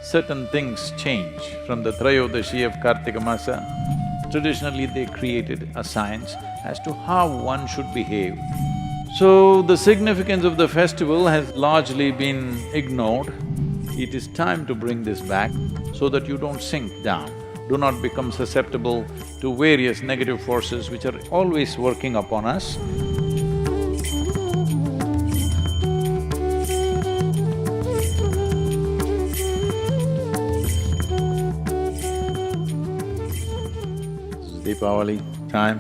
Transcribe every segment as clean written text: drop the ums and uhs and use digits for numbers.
certain things change from the Trayodashi of Kartika Masa. Traditionally, they created a science as to how one should behave. So, the significance of the festival has largely been ignored. It is time to bring this back so that you don't sink down. Do not become susceptible to various negative forces which are always working upon us. Diwali time.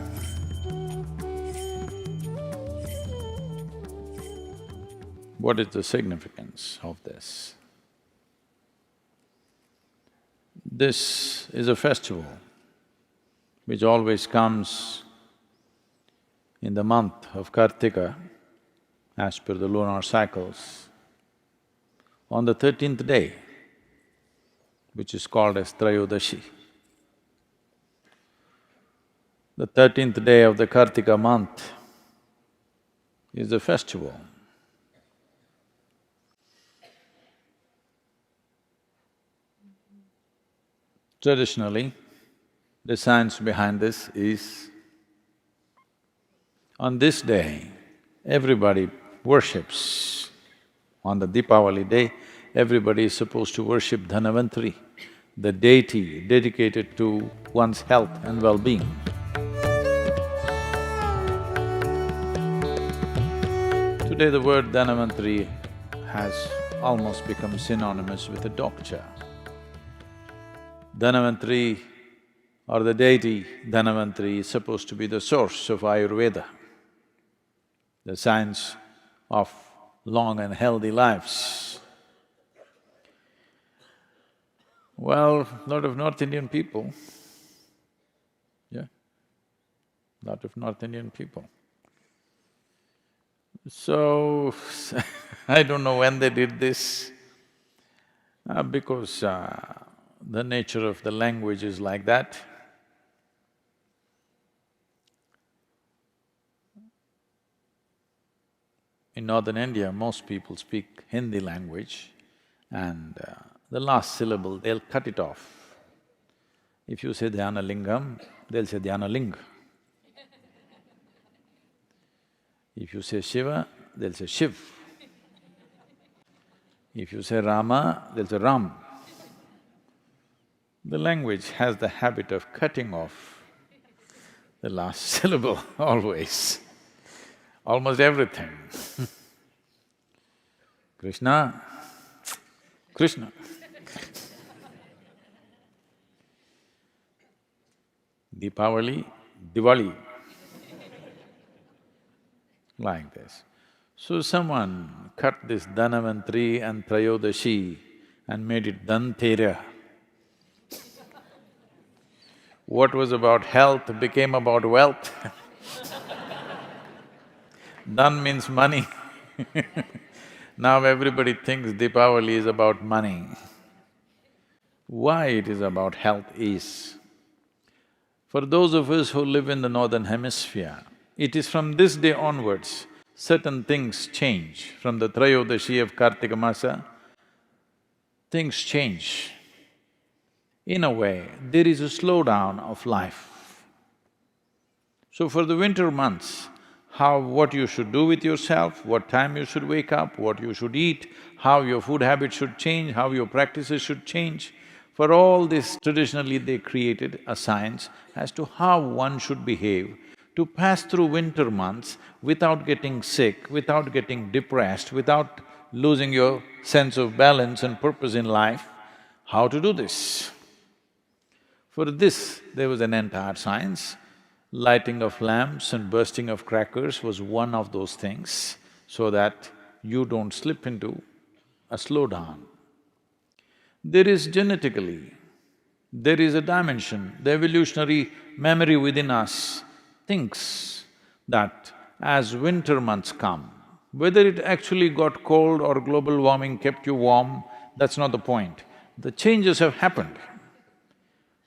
What is the significance of this? This is a festival which always comes in the month of Kartika, as per the lunar cycles, on the 13th day, which is called as Trayodashi. The 13th day of the Kartika month is the festival. Traditionally, the science behind this is, on this day, everybody worships. On the Deepavali day, everybody is supposed to worship Dhanavantari, the deity dedicated to one's health and well-being. Today the word Dhanavantari has almost become synonymous with a doctor. Dhanavantari or the deity Dhanavantari is supposed to be the source of Ayurveda, the science of long and healthy lives. Well, lot of North Indian people, lot of North Indian people. So, I don't know when they did this, because the nature of the language is like that. In northern India, most people speak Hindi language and the last syllable, they'll cut it off. If you say Dhyana Lingam, they'll say Dhyana Ling. If you say Shiva, they'll say Shiv. If you say Rama, they'll say Ram. The language has the habit of cutting off the last syllable always, almost everything. Krishna, Krishna. Deepavali, Diwali, like this. So someone cut this Dhanavantari and Trayodashi and made it Dhantera. What was about health became about wealth. Dhan means money. Now everybody thinks Deepavali is about money. Why it is about health is, for those of us who live in the northern hemisphere, it is from this day onwards, certain things change. From the Trayodashi of Kartika Masa, things change. In a way, there is a slowdown of life. So for the winter months, what you should do with yourself, what time you should wake up, what you should eat, how your food habits should change, how your practices should change, for all this, traditionally they created a science as to how one should behave to pass through winter months without getting sick, without getting depressed, without losing your sense of balance and purpose in life. How to do this? For this, there was an entire science. Lighting of lamps and bursting of crackers was one of those things, so that you don't slip into a slowdown. There is genetically, there is a dimension, the evolutionary memory within us thinks that as winter months come, whether it actually got cold or global warming kept you warm, that's not the point. The changes have happened.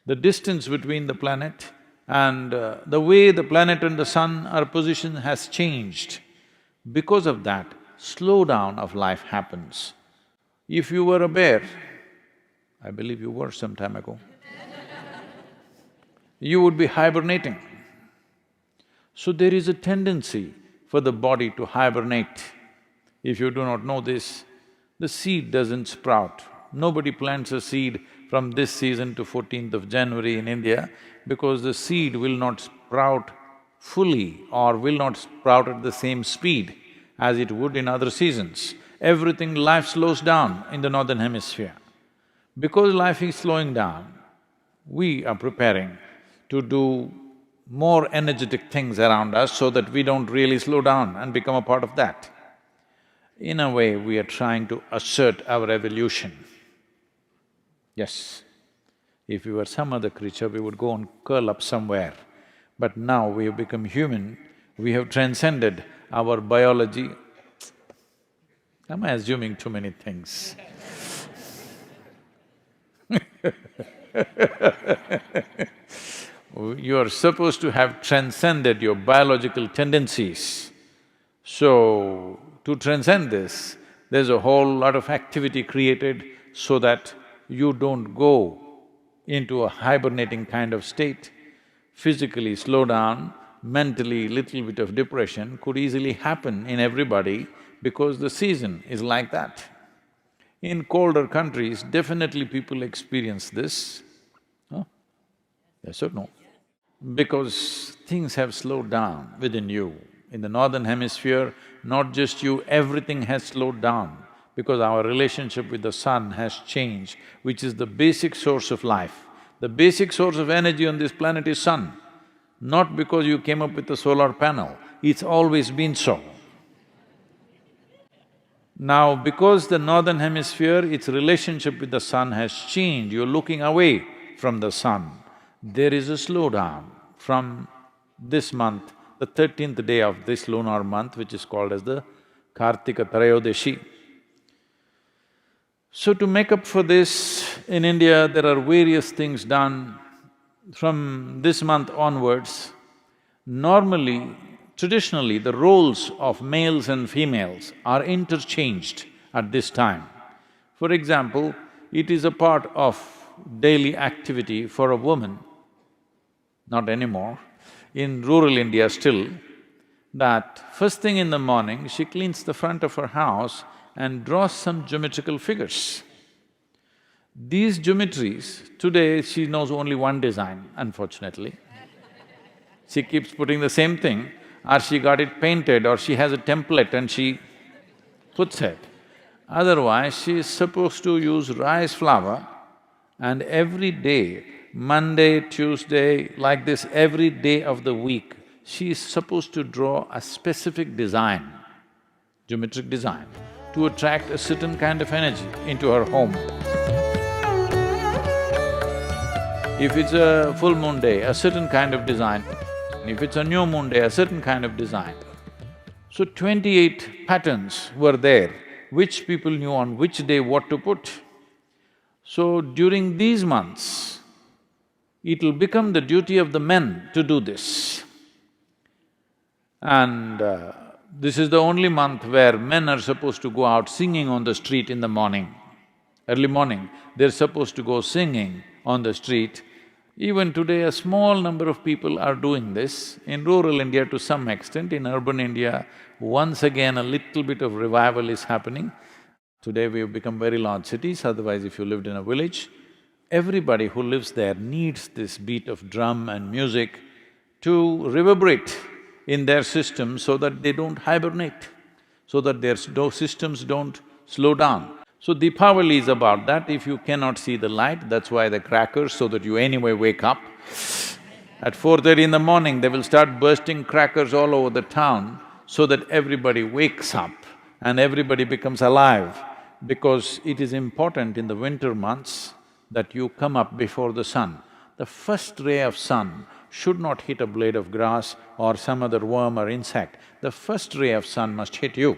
The distance between the planet and the way the planet and the sun are positioned has changed. Because of that, slowdown of life happens. If you were a bear I believe you were some time ago. You would be hibernating. So there is a tendency for the body to hibernate. If you do not know this, the seed doesn't sprout. Nobody plants a seed from this season to 14th of January in India because the seed will not sprout fully or will not sprout at the same speed as it would in other seasons. Everything, life slows down in the northern hemisphere. Because life is slowing down, we are preparing to do more energetic things around us so that we don't really slow down and become a part of that. In a way, we are trying to assert our evolution. Yes, if we were some other creature, we would go and curl up somewhere. But now we have become human, we have transcended our biology. Am I assuming too many things? You are supposed to have transcended your biological tendencies. So, to transcend this, there's a whole lot of activity created so that you don't go into a hibernating kind of state. Physically slow down, mentally little bit of depression could easily happen in everybody because the season is like that. In colder countries, definitely people experience this. Huh? Yes or no? Because things have slowed down within you. In the northern hemisphere, not just you, everything has slowed down because our relationship with the sun has changed, which is the basic source of life. The basic source of energy on this planet is sun. Not because you came up with a solar panel, it's always been so. Now, because the northern hemisphere, its relationship with the sun has changed, you're looking away from the sun. There is a slowdown from this month, the 13th day of this lunar month, which is called as the Kartika Trayodashi. So to make up for this, in India there are various things done. From this month onwards, normally, traditionally, the roles of males and females are interchanged at this time. For example, it is a part of daily activity for a woman, not anymore, in rural India still, that first thing in the morning, she cleans the front of her house and draws some geometrical figures. These geometries, today she knows only one design, unfortunately. She keeps putting the same thing, or she got it painted, or she has a template and she puts it. Otherwise, she is supposed to use rice flour and every day, Monday, Tuesday, like this, every day of the week, she is supposed to draw a specific design, geometric design, to attract a certain kind of energy into her home. If it's a full moon day, a certain kind of design. If it's a new moon day, a certain kind of design. So 28 patterns were there, which people knew on which day what to put. So during these months, it'll become the duty of the men to do this. And this is the only month where men are supposed to go out singing on the street in the morning. Early morning, they're supposed to go singing on the street. Even today, a small number of people are doing this. In rural India to some extent, in urban India, once again a little bit of revival is happening. Today we have become very large cities, otherwise if you lived in a village, everybody who lives there needs this beat of drum and music to reverberate in their system so that they don't hibernate, so that their systems don't slow down. So Deepavali is about that. If you cannot see the light, that's why the crackers, so that you anyway wake up. At 4:30 in the morning, they will start bursting crackers all over the town so that everybody wakes up and everybody becomes alive. Because it is important in the winter months that you come up before the sun. The first ray of sun should not hit a blade of grass or some other worm or insect. The first ray of sun must hit you.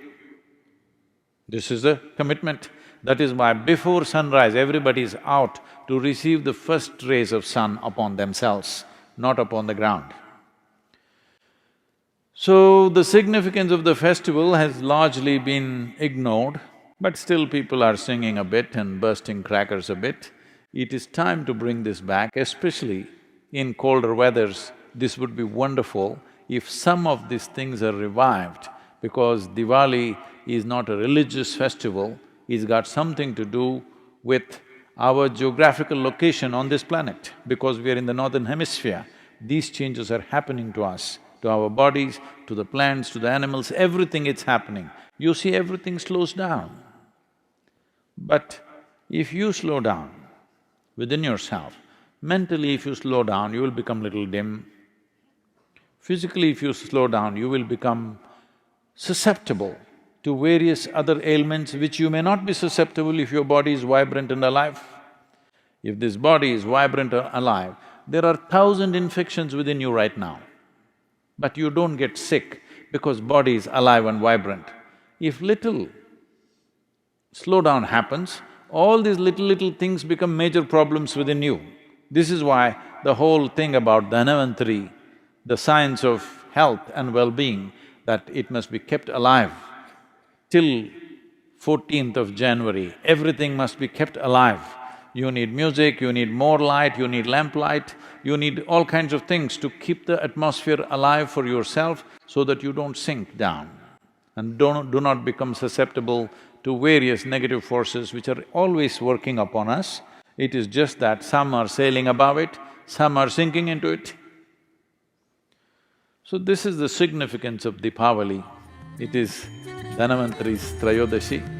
This is the commitment. That is why before sunrise, everybody is out to receive the first rays of sun upon themselves, not upon the ground. So, the significance of the festival has largely been ignored, but still people are singing a bit and bursting crackers a bit. It is time to bring this back, especially in colder weathers. This would be wonderful if some of these things are revived, because Diwali is not a religious festival, it's got something to do with our geographical location on this planet. Because we are in the northern hemisphere, these changes are happening to us, to our bodies, to the plants, to the animals, everything it's happening. You see, everything slows down. But if you slow down within yourself, mentally if you slow down, you will become little dim. Physically if you slow down, you will become susceptible to various other ailments which you may not be susceptible if your body is vibrant and alive. If this body is vibrant and alive, there are 1,000 infections within you right now, but you don't get sick because body is alive and vibrant. If little slowdown happens, all these little things become major problems within you. This is why the whole thing about Dhanavantari, the science of health and well-being, that it must be kept alive till 14th of January, everything must be kept alive. You need music, you need more light, you need lamplight, you need all kinds of things to keep the atmosphere alive for yourself so that you don't sink down and do not become susceptible to various negative forces which are always working upon us. It is just that some are sailing above it, some are sinking into it. So this is the significance of Deepavali. It is Dhanavantari's Trayodashi.